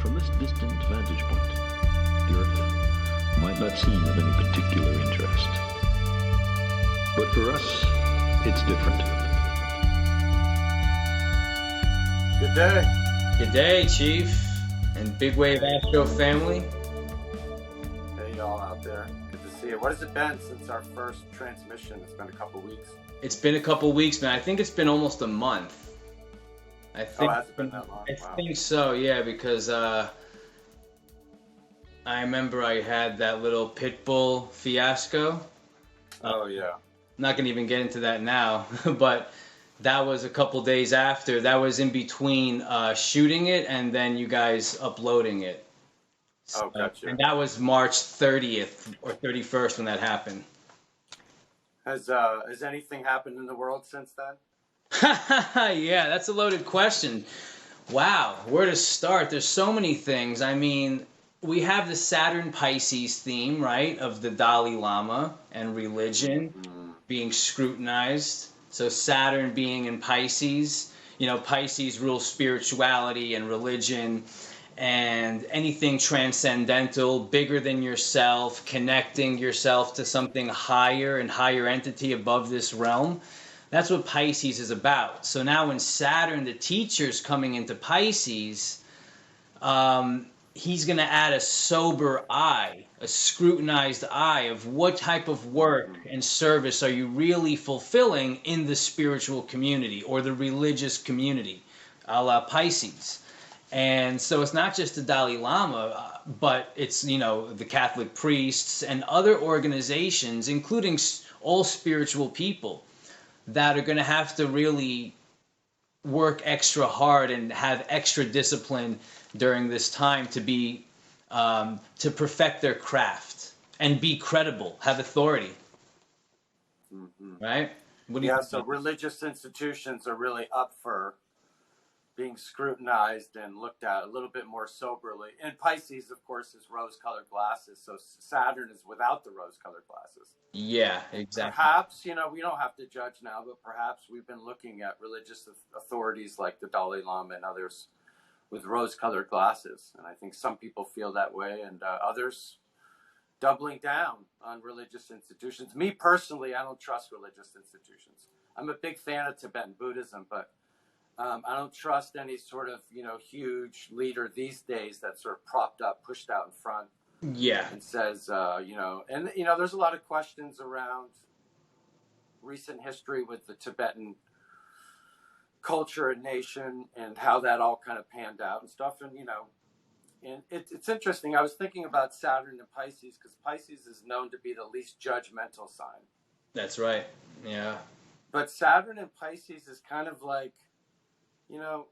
From this distant vantage point, the Earth might not seem of any particular interest. But for us, it's different. Good day. Good day, Chief and BigWaveAstro family. Hey, y'all out there. Good to see you. What has it been since our first transmission? It's been a couple weeks. It's been a couple weeks, man. I think it's been almost a month. I think, has it been that long? I think so, yeah, because I remember I had that little pit bull fiasco. Oh, yeah. I'm not going to even get into that now, but that was a couple days after. That was in between shooting it and then you guys uploading it. Oh, gotcha. And that was March 30th or 31st when that happened. Has anything happened in the world since then? Yeah, that's a loaded question. Wow, where to start? There's so many things. I mean, we have the Saturn Pisces theme, right, of the Dalai Lama and religion being scrutinized. So Saturn being in Pisces, you know, Pisces rules spirituality and religion and anything transcendental, bigger than yourself, connecting yourself to something higher and higher entity above this realm. That's what Pisces is about. So now when Saturn, the teacher's coming into Pisces, he's going to add a sober eye, a scrutinized eye of what type of work and service are you really fulfilling in the spiritual community or the religious community, a la Pisces. And so it's not just the Dalai Lama, but it's, you know, the Catholic priests and other organizations, including all spiritual people, that are going to have to really work extra hard and have extra discipline during this time to be to perfect their craft and be credible, have authority. Right? What do you think? So religious institutions are really up for being scrutinized and looked at a little bit more soberly. And Pisces, of course, is rose-colored glasses. So Saturn is without the rose-colored glasses. Yeah, exactly. Perhaps, you know, we don't have to judge now, but perhaps we've been looking at religious authorities like the Dalai Lama and others with rose-colored glasses. And I think some people feel that way, and others doubling down on religious institutions. Me personally, I don't trust religious institutions. I'm a big fan of Tibetan Buddhism, but I don't trust any sort of, you know, huge leader these days that's sort of propped up, pushed out in front. Yeah. And says, you know, and, you know, there's a lot of questions around recent history with the Tibetan culture and nation and how that all kind of panned out and stuff. And, you know, and it's interesting. I was thinking about Saturn and Pisces because Pisces is known to be the least judgmental sign. That's right. Yeah. But Saturn and Pisces is kind of like, you know,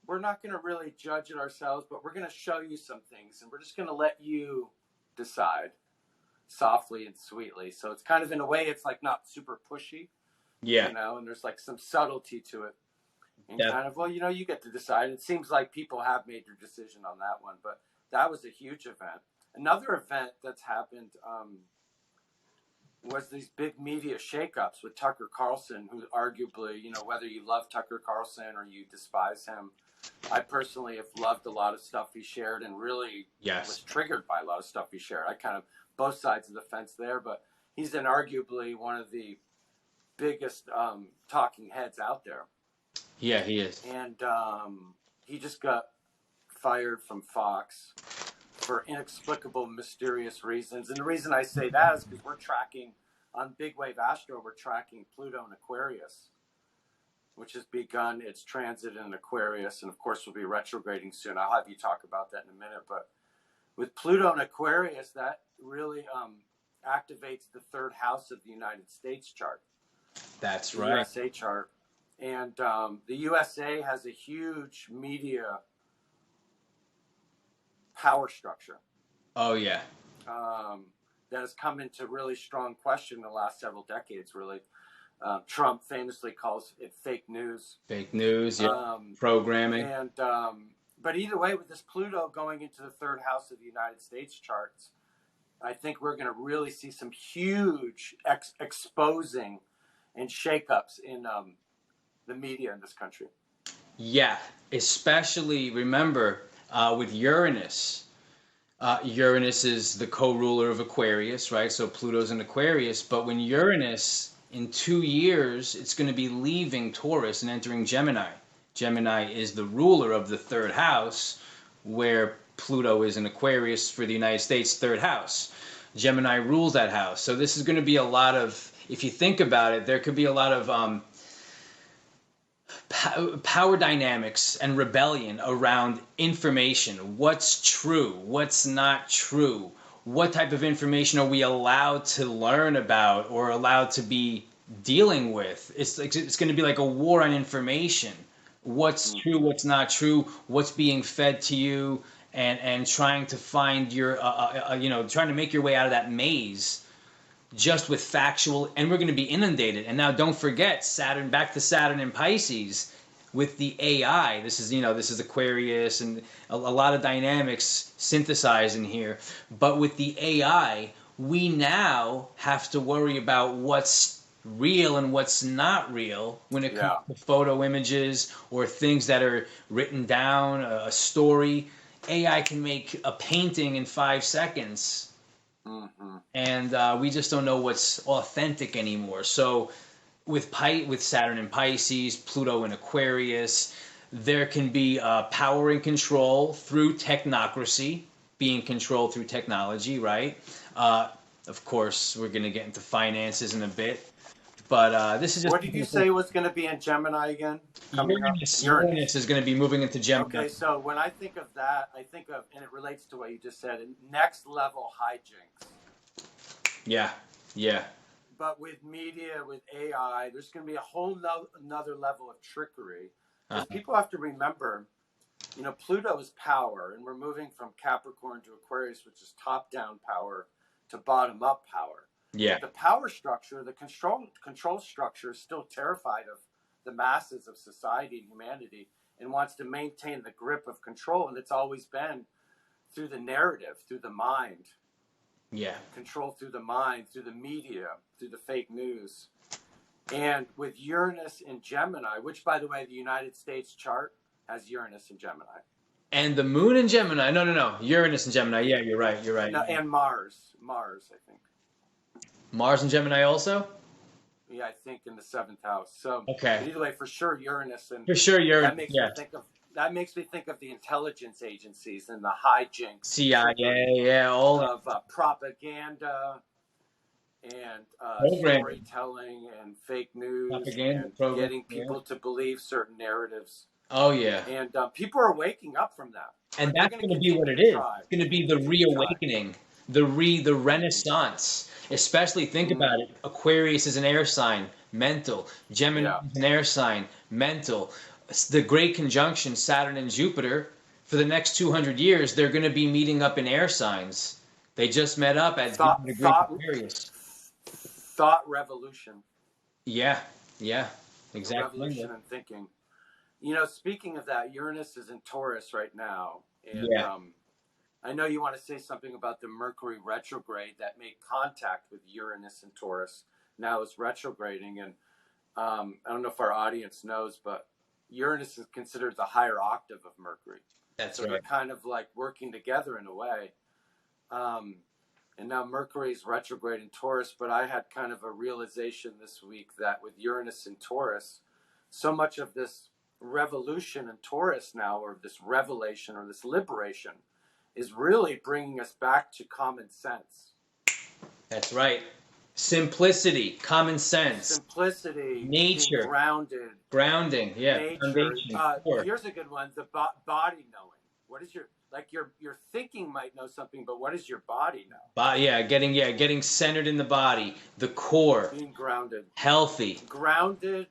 we're not going to really judge it ourselves, but we're going to show you some things and we're just going to let you decide softly and sweetly. So it's kind of, in a way, it's like not super pushy. Yeah. You know, and there's like some subtlety to it. And Yeah. kind of, well, you know, you get to decide. It seems like people have made their decision on that one, but that was a huge event. Another event that's happened was these big media shakeups with Tucker Carlson, who arguably, you know, whether you love Tucker Carlson or you despise him, I personally have loved a lot of stuff he shared and really was triggered by a lot of stuff he shared. I kind of, both sides of the fence there, but he's arguably one of the biggest talking heads out there. Yeah, he is. And he just got fired from Fox for inexplicable, mysterious reasons. And the reason I say that is because we're tracking, on BigWaveAstro, we're tracking Pluto and Aquarius, which has begun its transit in Aquarius, and of course will be retrograding soon. I'll have you talk about that in a minute. But with Pluto and Aquarius, that really activates the third house of the United States chart. That's the right. USA chart. And the USA has a huge media power structure. Oh, yeah. That has come into really strong question in the last several decades, really. Trump famously calls it fake news. Fake news, yeah. Programming. And but either way, with this Pluto going into the third house of the United States charts, I think we're going to really see some huge exposing and shakeups in the media in this country. Yeah, especially, remember, With Uranus, Uranus is the co-ruler of Aquarius, right? So Pluto's in Aquarius, but when Uranus in 2 years, it's going to be leaving Taurus and entering Gemini. Gemini is the ruler of the third house, where Pluto is in Aquarius for the United States, third house. Gemini rules that house. So this is going to be a lot of, if you think about it, there could be a lot of power dynamics and rebellion around information. What's true? What's not true? What type of information are we allowed to learn about or allowed to be dealing with? It's going to be like a war on information. What's true? What's not true? What's being fed to you? And trying to find your trying to make your way out of that maze just with factual, and we're going to be inundated. And now don't forget Saturn, back to Saturn in Pisces with the AI. This is Aquarius and a lot of dynamics synthesized in here. But with the AI, we now have to worry about what's real and what's not real when it comes to photo images or things that are written down, a story. AI can make a painting in 5 seconds. Mm-hmm. And we just don't know what's authentic anymore. So with Saturn in Pisces, Pluto in Aquarius, there can be power and control through technocracy, being controlled through technology, right? Of course, we're going to get into finances in a bit. But this is just... What did you say was going to be in Gemini again? Uranus is going to be moving into Gemini. Okay, so when I think of that, I think of, and it relates to what you just said, next level hijinks. Yeah. But with media, with AI, there's going to be a whole another level of trickery. Because people have to remember, Pluto is power, and we're moving from Capricorn to Aquarius, which is top-down power, to bottom-up power. Yeah. The power structure, the control structure is still terrified of the masses of society and humanity and wants to maintain the grip of control. And it's always been through the narrative, through the mind. Yeah. Control through the mind, through the media, through the fake news. And with Uranus in Gemini, which, by the way, the United States chart has Uranus in Gemini. And the moon in Gemini. No. Uranus in Gemini. Yeah, you're right. No, and Mars, I think. Mars in Gemini also? Yeah, I think in the 7th house. So okay. Either way, for sure Uranus, and for sure Uranus. That makes me think of the intelligence agencies and the hijinks. CIA, all of propaganda and storytelling and fake news and getting people to believe certain narratives. Oh yeah. And people are waking up from that. And that's going to be what it is. It's going to be the reawakening, the renaissance. Especially think about it. Aquarius is an air sign, mental. Gemini is an air sign, mental. The great conjunction, Saturn and Jupiter, for the next 200 years, they're going to be meeting up in air signs. They just met up at Aquarius. Thought revolution. Yeah, exactly. Revolution in thinking. Speaking of that, Uranus is in Taurus right now. And I know you want to say something about the Mercury retrograde that made contact with Uranus and Taurus. Now it's retrograding. And I don't know if our audience knows, but Uranus is considered the higher octave of Mercury. That's so right. They're kind of like working together in a way. And now Mercury is retrograde in Taurus, but I had kind of a realization this week that with Uranus in Taurus, so much of this revolution in Taurus now, or this revelation or this liberation, is really bringing us back to common sense. That's right. Simplicity, common sense. Simplicity. Nature. Grounding, yeah. Nature. Here's a good one. The body knowing. What is your thinking might know something, but what does your body know? Getting centered in the body, the core. Being grounded. Healthy. Grounded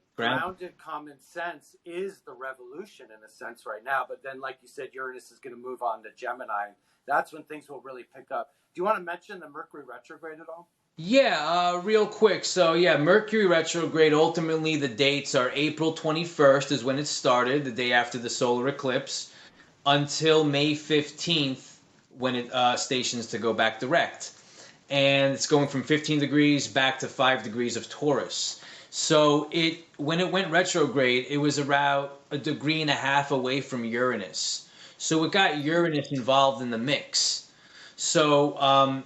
common sense is the revolution in a sense right now. But then, like you said, Uranus is going to move on to Gemini. That's when things will really pick up. Do you want to mention the Mercury retrograde at all? Yeah, real quick. So, Mercury retrograde, ultimately the dates are April 21st is when it started, the day after the solar eclipse, until May 15th when it stations to go back direct. And it's going from 15 degrees back to 5 degrees of Taurus. So when it went retrograde, it was around 1.5 degrees away from Uranus. So it got Uranus involved in the mix. So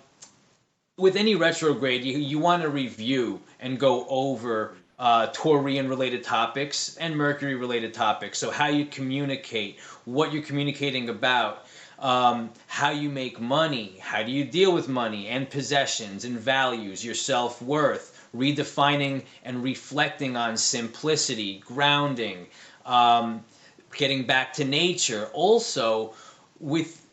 with any retrograde, you want to review and go over Taurian-related topics and Mercury-related topics. So how you communicate, what you're communicating about, how you make money, how do you deal with money and possessions and values, your self-worth, redefining and reflecting on simplicity, grounding, getting back to nature. Also, with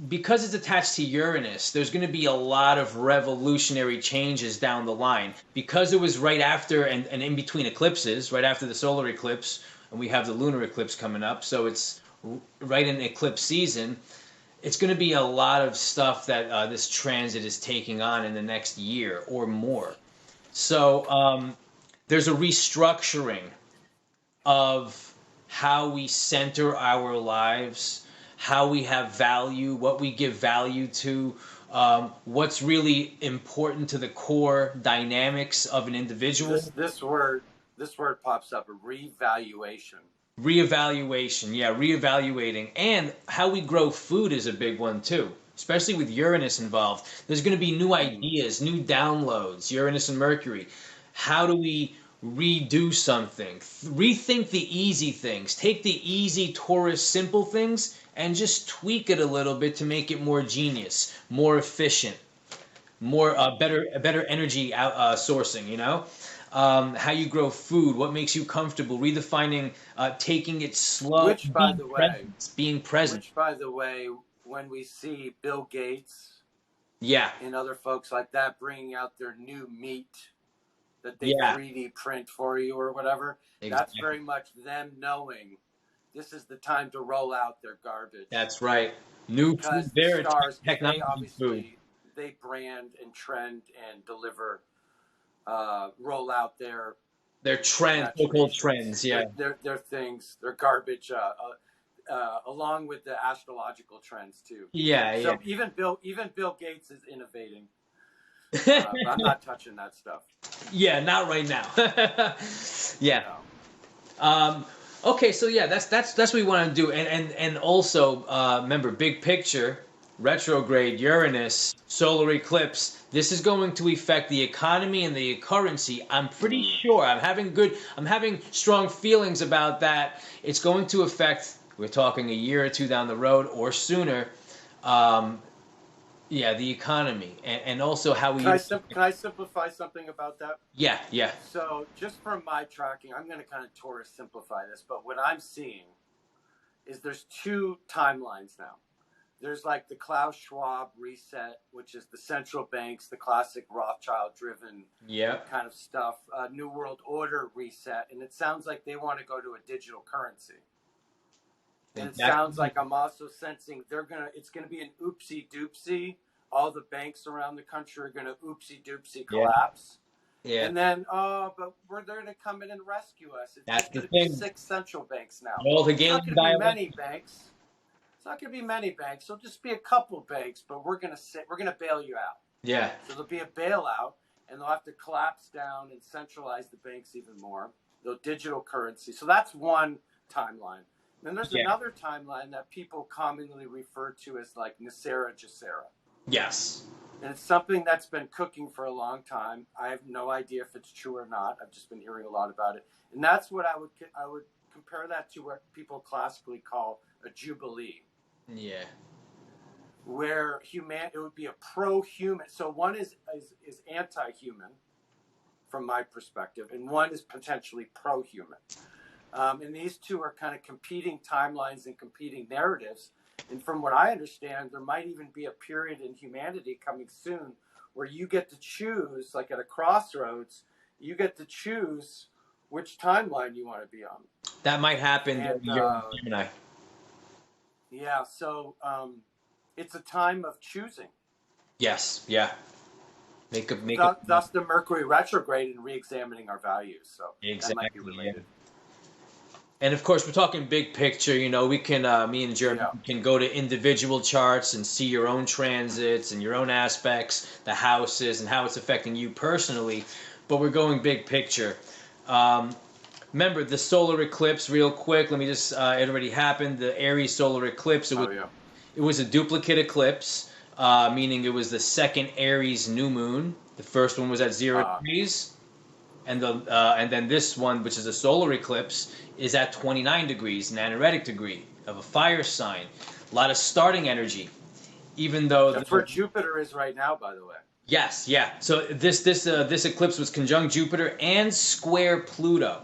because it's attached to Uranus, there's going to be a lot of revolutionary changes down the line. Because it was right after and in between eclipses, right after the solar eclipse, and we have the lunar eclipse coming up, so it's right in eclipse season. It's going to be a lot of stuff that this transit is taking on in the next year or more. So there's a restructuring of how we center our lives, how we have value, what we give value to, what's really important to the core dynamics of an individual. This word pops up: revaluation. Reevaluation, yeah, reevaluating, and how we grow food is a big one too. Especially with Uranus involved, there's going to be new ideas, new downloads. Uranus and Mercury. How do we redo something? Rethink the easy things. Take the easy Taurus simple things and just tweak it a little bit to make it more genius, more efficient, more better energy sourcing. You know, how you grow food, what makes you comfortable, redefining, taking it slow. Which, by the way, being present. Which, by the way, when we see Bill Gates, yeah, and other folks like that bringing out their new meat that they 3D print for you or whatever, that's very much them knowing this is the time to roll out their garbage. That's right. New food, the stars, technology they obviously food. They brand and trend and deliver, roll out their trends, so-called trends, yeah. Their things, their garbage, along with the astrological trends too. Yeah, so even Bill Gates is innovating. I'm not touching that stuff. Yeah, not right now. Yeah. Okay, so yeah, that's what we want to do, and also remember, big picture, retrograde, Uranus, solar eclipse. This is going to affect the economy and the currency. I'm pretty sure. I'm having strong feelings about that. It's going to affect. We're talking a year or two down the road or sooner. Yeah, the economy and also how we. Can I simplify something about that? Yeah. So just from my tracking, I'm going to kind of Taurus simplify this, but what I'm seeing is there's two timelines now. There's like the Klaus Schwab reset, which is the central banks, the classic Rothschild-driven kind of stuff. New World Order reset, and it sounds like they want to go to a digital currency. And it sounds like I'm also sensing it's gonna be an oopsie doopsie. All the banks around the country are gonna oopsie doopsie collapse. Yeah. And then, but we're there to come in and rescue us. It's gonna be 6 central banks now. All the it's not gonna be many banks. It's not gonna be many banks. It'll just be a couple banks, but we're gonna bail you out. Yeah. So there'll be a bailout, and they'll have to collapse down and centralize the banks even more. The digital currency. So that's one timeline. Then there's another timeline that people commonly refer to as like Nasera Jacera. Yes. And it's something that's been cooking for a long time. I have no idea if it's true or not. I've just been hearing a lot about it. And that's what I would compare that to what people classically call a jubilee. Yeah. Where it would be a pro-human. So one is anti-human from my perspective, and one is potentially pro-human. And these two are kind of competing timelines and competing narratives. And from what I understand, there might even be a period in humanity coming soon where you get to choose, like at a crossroads, you get to choose which timeline you want to be on. That might happen during Gemini. Yeah, so it's a time of choosing. Yes, yeah. Thus the Mercury retrograde and re-examining our values. So that might be related. Yeah. And of course, we're talking big picture. You know, we can, me and Jeremy can go to individual charts and see your own transits and your own aspects, the houses, and how it's affecting you personally. But we're going big picture. remember the solar eclipse, real quick. Let me just, it already happened. The Aries solar eclipse. It was a duplicate eclipse, meaning it was the second Aries new moon. The first one was at 0 degrees. And then this one, which is a solar eclipse, is at 29 degrees, an anaretic degree of a fire sign. A lot of starting energy, even though that's where Jupiter is right now, by the way. Yes, yeah. So this eclipse was conjunct Jupiter and square Pluto,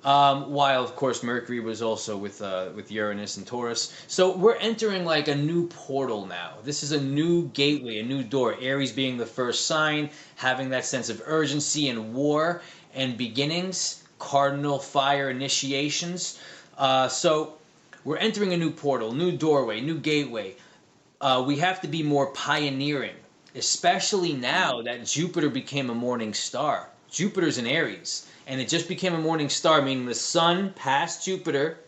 while of course Mercury was also with Uranus and Taurus. So we're entering like a new portal now. This is a new gateway, a new door. Aries being the first sign, having that sense of urgency and war and beginnings, cardinal fire initiations. So we're entering a new portal, new doorway, new gateway. We have to be more pioneering, especially now that Jupiter became a morning star. Jupiter's in Aries, and it just became a morning star, meaning the sun passed Jupiter,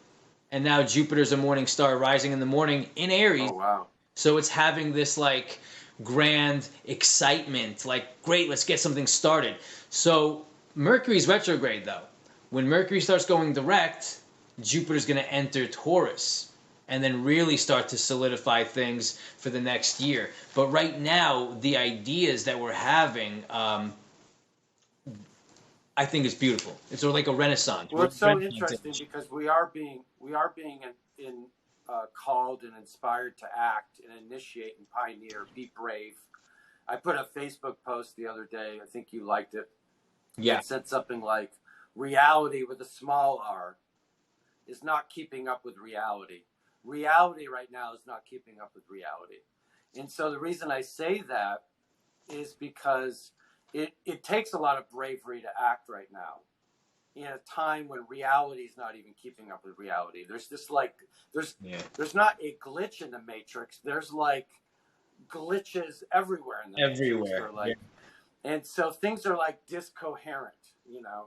and now Jupiter's a morning star rising in the morning in Aries. Oh, wow. So it's having this like grand excitement, like, great, let's get something started. So Mercury's retrograde, though. When Mercury starts going direct, Jupiter's going to enter Taurus and then really start to solidify things for the next year. But right now, the ideas that we're having, I think it's beautiful. It's sort of like a renaissance. Well, it's so interesting because we are being called and inspired to act and initiate and pioneer, be brave. I put a Facebook post the other day. I think you liked it. Yeah. It said something like, reality with a small r is not keeping up with reality. Reality right now is not keeping up with reality. And so the reason I say that is because it takes a lot of bravery to act right now in a time when reality is not even keeping up with reality. There's this like, there's not a glitch in the matrix. There's like glitches everywhere in the matrix. Like, and so things are like discoherent, you know?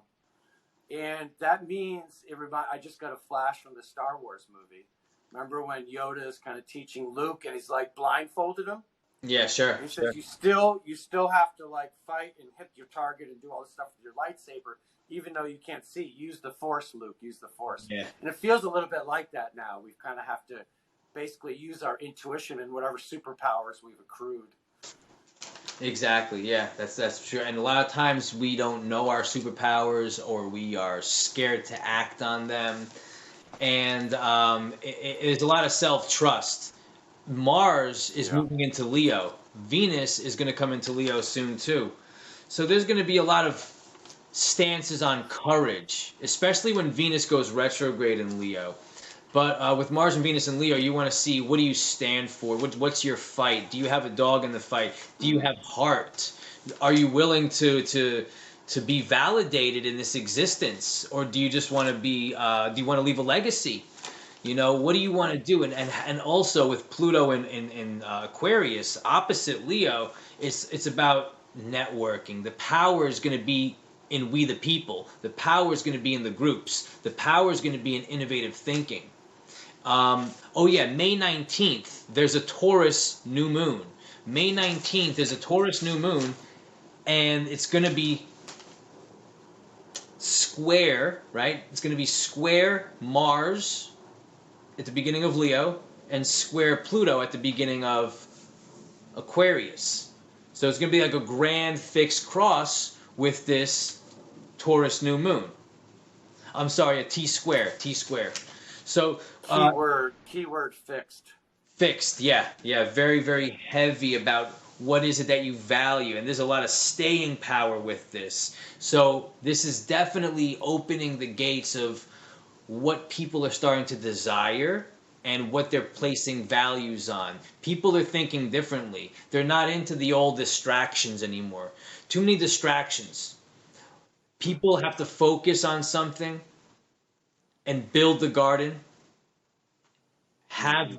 And that means I just got a flash from the Star Wars movie. Remember when Yoda is kind of teaching Luke and he's like blindfolded him? Yeah, sure. And he says, you still have to like fight and hit your target and do all this stuff with your lightsaber, even though you can't see. Use the Force, Luke. Use the Force. Yeah. And it feels a little bit like that now. We kind of have to basically use our intuition and whatever superpowers we've accrued. Exactly. Yeah, that's true. And a lot of times we don't know our superpowers, or we are scared to act on them. And there's a lot of self-trust. Mars is moving into Leo. Venus is going to come into Leo soon too. So there's going to be a lot of stances on courage, especially when Venus goes retrograde in Leo. But with Mars and Venus in Leo, you want to see, what do you stand for? What's your fight? Do you have a dog in the fight? Do you have heart? Are you willing to be validated in this existence, or do you just want to be? Do you want to leave a legacy? You know, what do you want to do? And also with Pluto in Aquarius, opposite Leo, it's about networking. The power is going to be in we the people. The power is going to be in the groups. The power is going to be in innovative thinking. May 19th, there's a Taurus new moon. May 19th is a Taurus new moon, and it's going to be square, right? It's going to be square Mars at the beginning of Leo and square Pluto at the beginning of Aquarius. So it's going to be like a grand fixed cross with this Taurus new moon. I'm sorry, a T-square. So keyword fixed. Fixed, yeah. Very, very heavy about what is it that you value, and there's a lot of staying power with this. So this is definitely opening the gates of what people are starting to desire and what they're placing values on. People are thinking differently. They're not into the old distractions anymore. Too many distractions. People have to focus on something and build the garden.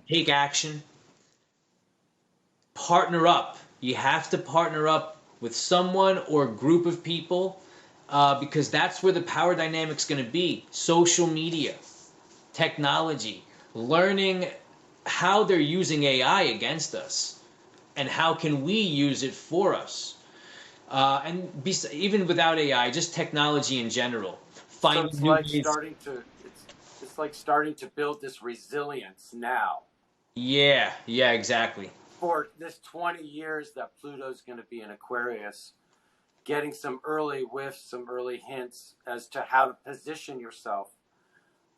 Take action. Partner up. You have to partner up with someone or a group of people, because that's where the power dynamic's going to be. Social media, technology, learning how they're using AI against us, and how can we use it for us. Even without AI, just technology in general. finding it's new like ways. it's like starting to build this resilience now Yeah, yeah, exactly. for this 20 years that Pluto's going to be in Aquarius, getting some early whiffs, some early hints as to how to position yourself.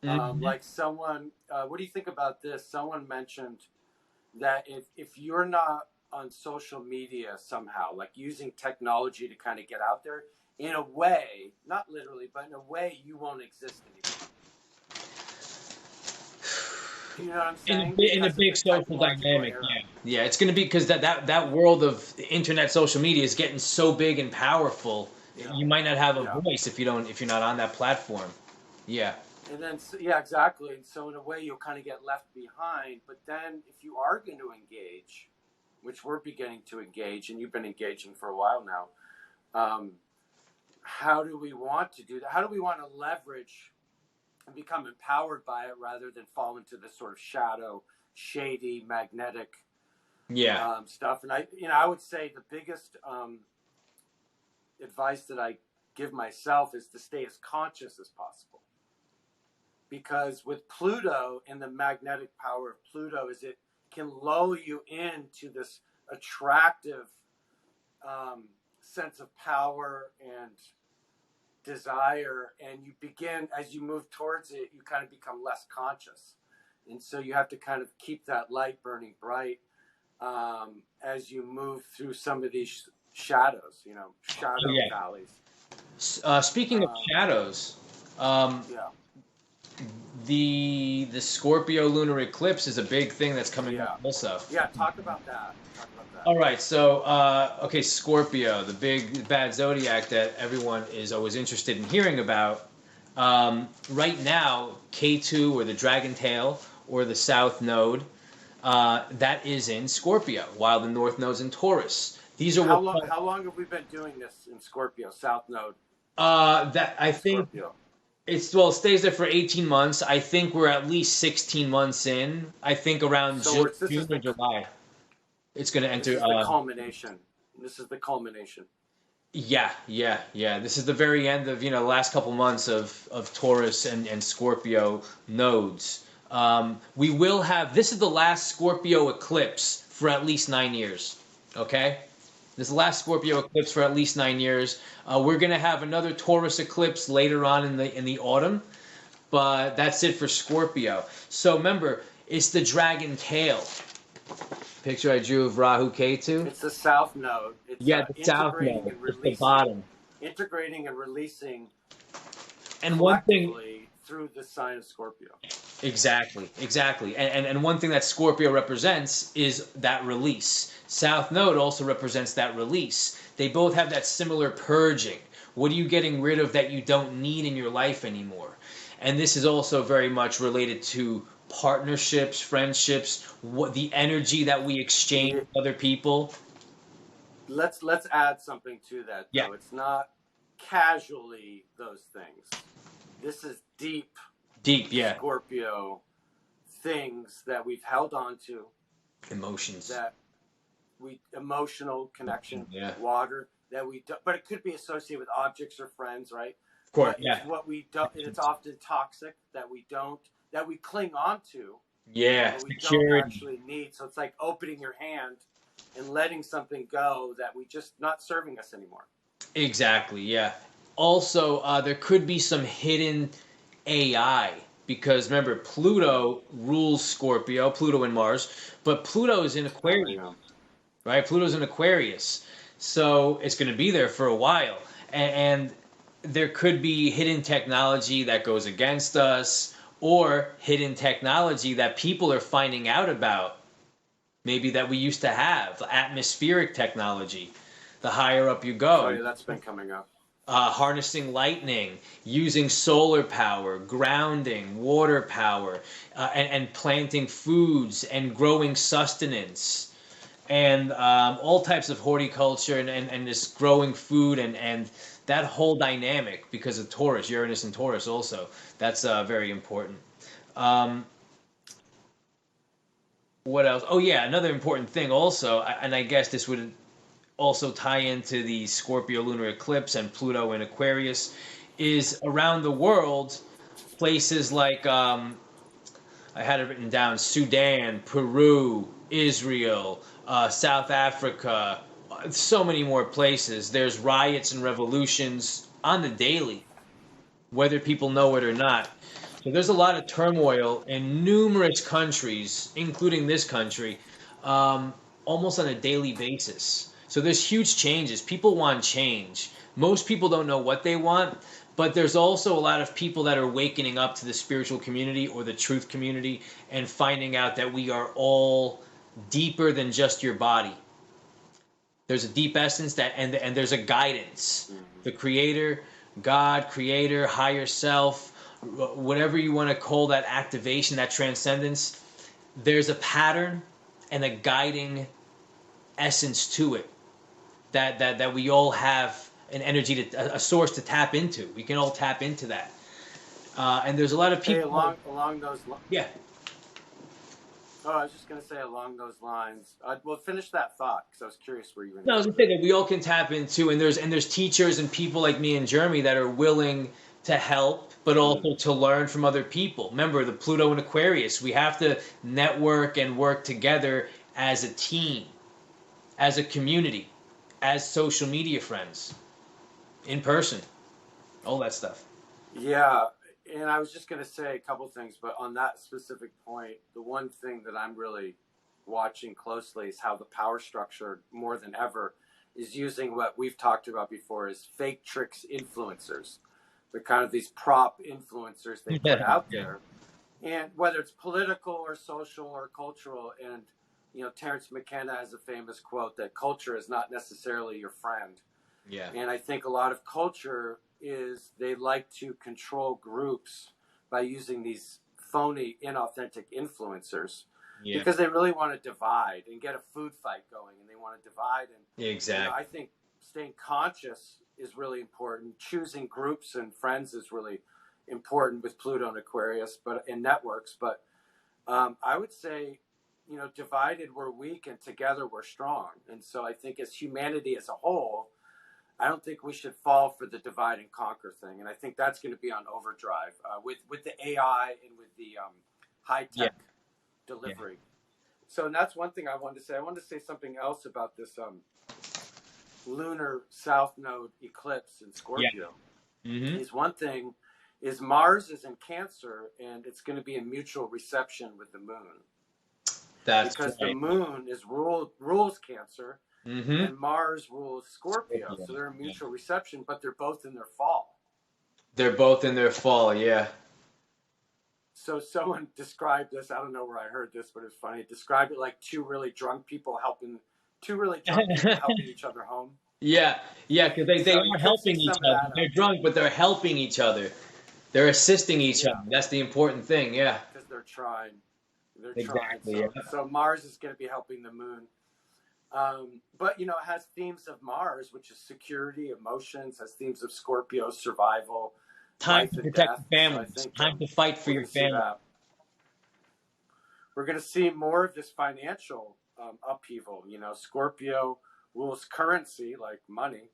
Like someone, what do you think about this? Someone mentioned that if you're not on social media somehow, like using technology to kind of get out there, in a way, not literally, but in a way, you won't exist anymore. Do you know what I'm saying? In a Because of big the social technological dynamic, era. yeah. Yeah, it's going to be because that world of internet social media is getting so big and powerful. Yeah. You might not have a Yeah. voice if you're not on that platform. Yeah. And then, yeah, exactly. And so, in a way, you'll kind of get left behind. But then, if you are going to engage, which we're beginning to engage, and you've been engaging for a while now, how do we want to do that? How do we want to leverage and become empowered by it rather than fall into this sort of shadow, shady, magnetic stuff? And I would say the biggest advice that I give myself is to stay as conscious as possible. Because with Pluto and the magnetic power of Pluto is it can lull you into this attractive sense of power and desire, and you begin, as you move towards it, you kind of become less conscious. And so you have to kind of keep that light burning bright as you move through some of these shadows, valleys. Speaking of shadows, the Scorpio lunar eclipse is a big thing that's coming up also. Yeah, talk about that. All right, so okay, Scorpio, the big bad zodiac that everyone is always interested in hearing about. Right now, K2 or the Dragon Tail or the South Node, that is in Scorpio, while the North Node's in Taurus. These are how long have we been doing this in Scorpio, South Node? That I think Scorpio. it stays there for 18 months. I think we're at least 16 months in. I think around June or July. It's going to enter. This is the culmination. This is the culmination. Yeah. This is the very end of the last couple months of Taurus and Scorpio nodes. We will have. This is the last Scorpio eclipse for at least 9 years. Okay, this is the last Scorpio eclipse for at least 9 years. We're going to have another Taurus eclipse later on in the autumn, but that's it for Scorpio. So remember, it's the dragon tail. Picture I drew of Rahu Ketu. It's the South Node. It's the South Node. It's the bottom. Integrating and releasing. And one thing through the sign of Scorpio. Exactly. And one thing that Scorpio represents is that release. South Node also represents that release. They both have that similar purging. What are you getting rid of that you don't need in your life anymore? And this is also very much related to partnerships, friendships, the energy that we exchange with other people. Let's add something to that, though. Yeah. It's not casually those things. This is deep, Scorpio things that we've held on to. Emotions. Emotional connection, water, but it could be associated with objects or friends, right? Of course, It's what we don't, it's often toxic that we cling on to. Yeah, but we don't actually need. So it's like opening your hand and letting something go that we just not serving us anymore. Exactly, yeah. Also, there could be some hidden AI because remember, Pluto rules Scorpio, Pluto and Mars, but Pluto is in Aquarius, right? Pluto's in Aquarius, so it's going to be there for a while, and there could be hidden technology that goes against us, or hidden technology that people are finding out about, maybe that we used to have, atmospheric technology. The higher up you go. Oh, yeah, that's been coming up. Harnessing lightning, using solar power, grounding, water power, and planting foods and growing sustenance, and all types of horticulture and this growing food and that whole dynamic because of Taurus, Uranus and Taurus also. That's very important. What else? Oh yeah, another important thing also, and I guess this would also tie into the Scorpio lunar eclipse and Pluto in Aquarius, is around the world, places like I had it written down: Sudan, Peru, Israel, South Africa, so many more places. There's riots and revolutions on the daily, whether people know it or not. So there's a lot of turmoil in numerous countries, including this country, almost on a daily basis. So there's huge changes. People want change. Most people don't know what they want, but there's also a lot of people that are wakening up to the spiritual community or the truth community and finding out that we are all deeper than just your body. There's a deep essence that, and there's a guidance. The creator, God, creator, higher self, whatever you want to call that activation, that transcendence, there's a pattern and a guiding essence to it that we all have an energy to, a source to tap into. We can all tap into that. And there's a lot of people. Hey, along those lines. Yeah. Oh, I was just going to say along those lines. Well, finish that thought because I was curious where you were. No, I was going to say that we all can tap into, and there's teachers and people like me and Jeremy that are willing to help, but also to learn from other people. Remember, the Pluto and Aquarius, we have to network and work together as a team, as a community, as social media friends, in person, all that stuff. Yeah, and I was just going to say a couple things, but on that specific point, the one thing that I'm really watching closely is how the power structure, more than ever, is using what we've talked about before as fake tricks influencers. They're kind of these prop influencers they put out there. And whether it's political or social or cultural, and Terrence McKenna has a famous quote that culture is not necessarily your friend. Yeah. And I think a lot of culture is they like to control groups by using these phony, inauthentic influencers because they really want to divide and get a food fight going, and they want to divide. And exactly. I think staying conscious is really important. Choosing groups and friends is really important with Pluto and Aquarius, but in networks. But I would say, divided we're weak and together we're strong. And so I think as humanity as a whole, I don't think we should fall for the divide and conquer thing. And I think that's going to be on overdrive with the AI and with the high-tech delivery. So and that's one thing I wanted to say. I wanted to say something else about this lunar south node eclipse in Scorpio. Is one thing is Mars is in Cancer, and it's going to be in mutual reception with the moon. That's because right. The moon is rules Cancer, and Mars rules Scorpio. So they're in mutual reception, but they're both in their fall. They're both in their fall, yeah. So someone described this, I don't know where I heard this, but it's funny. Described it like two really drunk people helping each other home. Yeah, because they are helping each other. They're drunk, but they're helping each other. They're assisting each other. That's the important thing, yeah. Because they're trying. Exactly. So Mars is going to be helping the moon. But, it has themes of Mars, which is security, emotions, has themes of Scorpio, survival, time to protect the family. So time to fight for your family. We're going to see more of this financial upheaval. Scorpio rules currency, like money,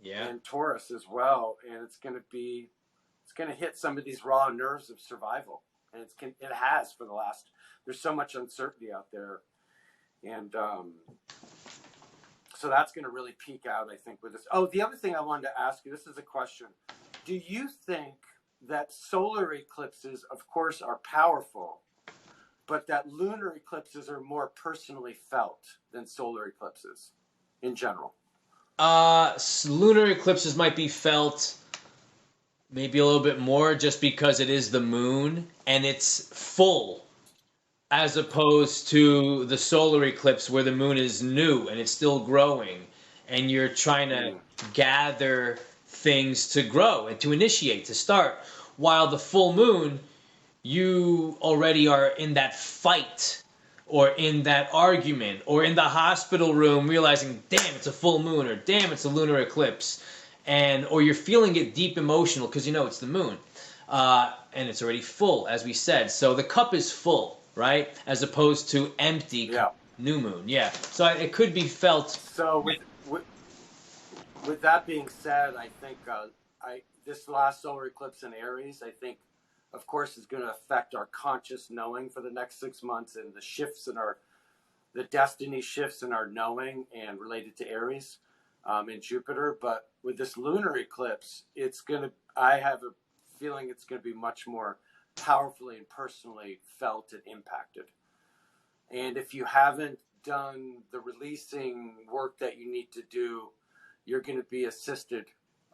and Taurus as well. And it's going to hit some of these raw nerves of survival. And it has for the last, there's so much uncertainty out there. And so that's going to really peak out, I think, with this. Oh, the other thing I wanted to ask you, this is a question. Do you think that solar eclipses, of course, are powerful, but that lunar eclipses are more personally felt than solar eclipses in general? Lunar eclipses might be felt maybe a little bit more just because it is the moon and it's full, as opposed to the solar eclipse where the moon is new and it's still growing and you're trying to gather things to grow and to initiate, to start. While the full moon, you already are in that fight or in that argument or in the hospital room realizing, damn, it's a full moon, or damn, it's a lunar eclipse. Or you're feeling it deep emotional because it's the moon. And it's already full, as we said. So the cup is full, right? As opposed to empty new moon. Yeah. So it could be felt. So with that being said, I think this last solar eclipse in Aries, I think, of course, is going to affect our conscious knowing for the next 6 months, and the destiny shifts in our knowing and related to Aries in Jupiter. But with this lunar eclipse, I have a feeling it's going to be much more powerfully and personally felt and impacted. And if you haven't done the releasing work that you need to do, you're going to be assisted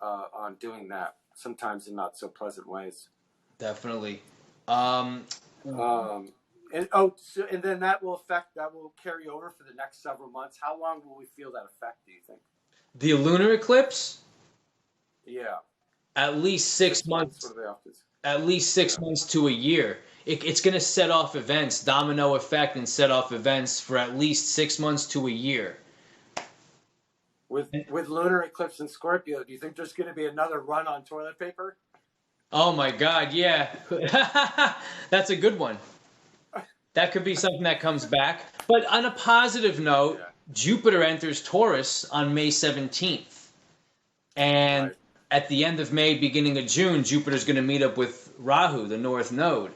on doing that, sometimes in not so pleasant ways. Definitely. And then that will carry over for the next several months. How long will we feel that effect, do you think? The lunar eclipse? Yeah. At least 6 months. What are they off to? At least 6 months to a year. It's going to set off events, domino effect, and set off events for at least 6 months to a year. With lunar eclipse in Scorpio, do you think there's going to be another run on toilet paper? Oh my God, yeah. That's a good one. That could be something that comes back. But on a positive note, Jupiter enters Taurus on May 17th. And at the end of May, beginning of June, Jupiter's going to meet up with Rahu, the North Node.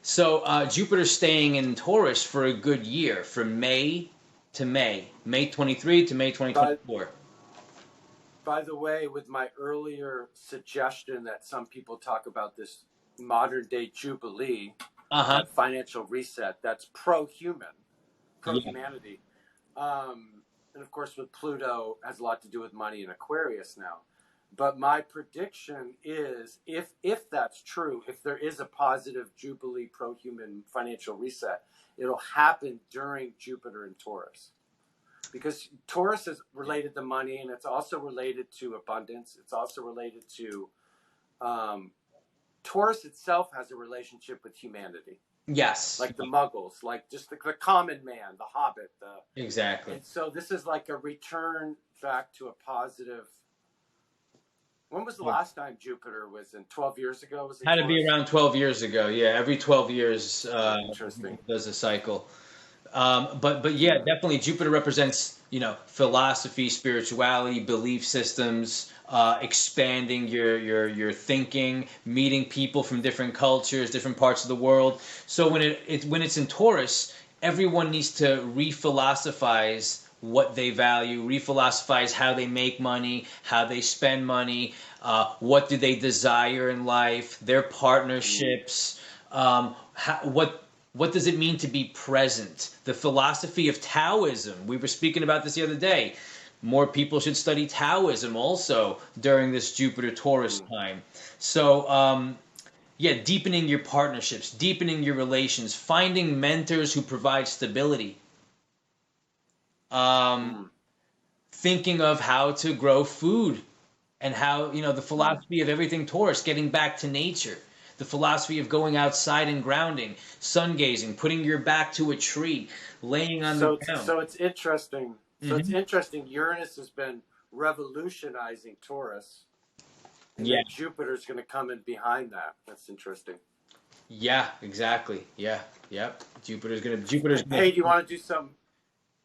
So Jupiter's staying in Taurus for a good year, from May to May. May 23 to May 2024. By the way, with my earlier suggestion that some people talk about this modern day Jubilee, that financial reset, that's pro-humanity. And of course, with Pluto, has a lot to do with money in Aquarius now. But my prediction is, if that's true, if there is a positive Jubilee pro-human financial reset, it'll happen during Jupiter and Taurus. Because Taurus is related to money, and it's also related to abundance. It's also related to... Taurus itself has a relationship with humanity. Yes. Like the Muggles, like just the common man, the Hobbit. Exactly. And so this is like a return back to a positive... When was the last time Jupiter was in? 12 years ago? Was it Had to be around 12 years ago. Yeah, every 12 years Interesting. Does a cycle. But yeah, definitely Jupiter represents, philosophy, spirituality, belief systems, expanding your thinking, meeting people from different cultures, different parts of the world. So when it's in Taurus, everyone needs to re-philosophize what they value, re-philosophize how they make money, how they spend money, what do they desire in life, their partnerships, what does it mean to be present? The philosophy of Taoism. We were speaking about this the other day. More people should study Taoism also during this Jupiter-Taurus time. So, deepening your partnerships, deepening your relations, finding mentors who provide stability. Thinking of how to grow food and how, the philosophy of everything Taurus, getting back to nature. The philosophy of going outside and grounding, sun gazing, putting your back to a tree, laying on the ground. So it's interesting. So it's interesting. Uranus has been revolutionizing Taurus. And then Jupiter's going to come in behind that. That's interesting. Yeah, exactly. Yeah, yep. Jupiter's gonna. Hey, do you want to do some?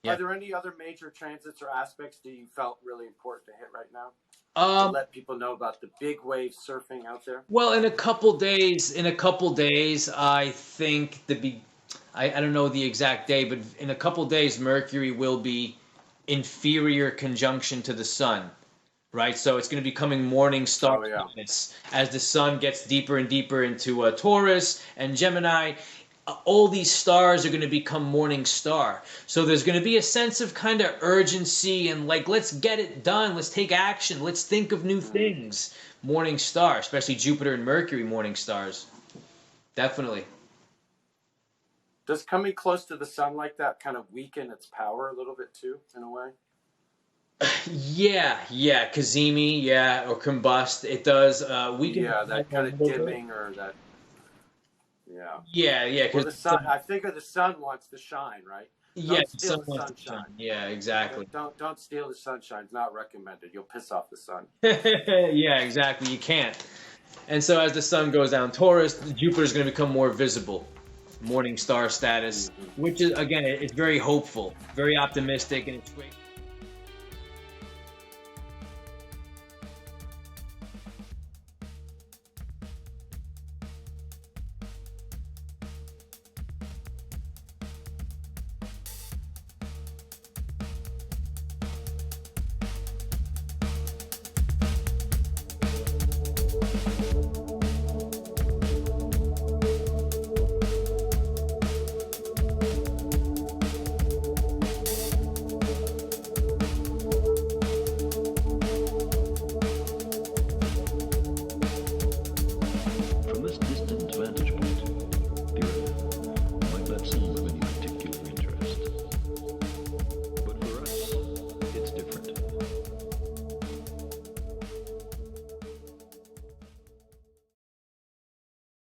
Yeah. Are there any other major transits or aspects that you felt really important to hit right now? To let people know about the big wave surfing out there? Well, in a couple days, I think I don't know the exact day, but in a couple days, Mercury will be inferior conjunction to the Sun, right? So it's going to be becoming morning star planets as the Sun gets deeper and deeper into Taurus and Gemini. All these stars are going to become morning star. So there's going to be a sense of kind of urgency and like, let's get it done. Let's take action. Let's think of new things. Morning star, especially Jupiter and Mercury morning stars. Definitely. Does coming close to the Sun like that kind of weaken its power a little bit too, in a way? Yeah. Cazimi, or combust. It does weaken. Yeah, that kind of dimming or that... Yeah. Well, the sun. I figure the sun wants to shine, right? Don't steal the sunshine. Yeah, exactly. Don't steal the sunshine. It's not recommended. You'll piss off the sun. Yeah, exactly. You can't. And so as the Sun goes down Taurus, Jupiter is going to become more visible, morning star status, which is again, it's very hopeful, very optimistic, and it's great.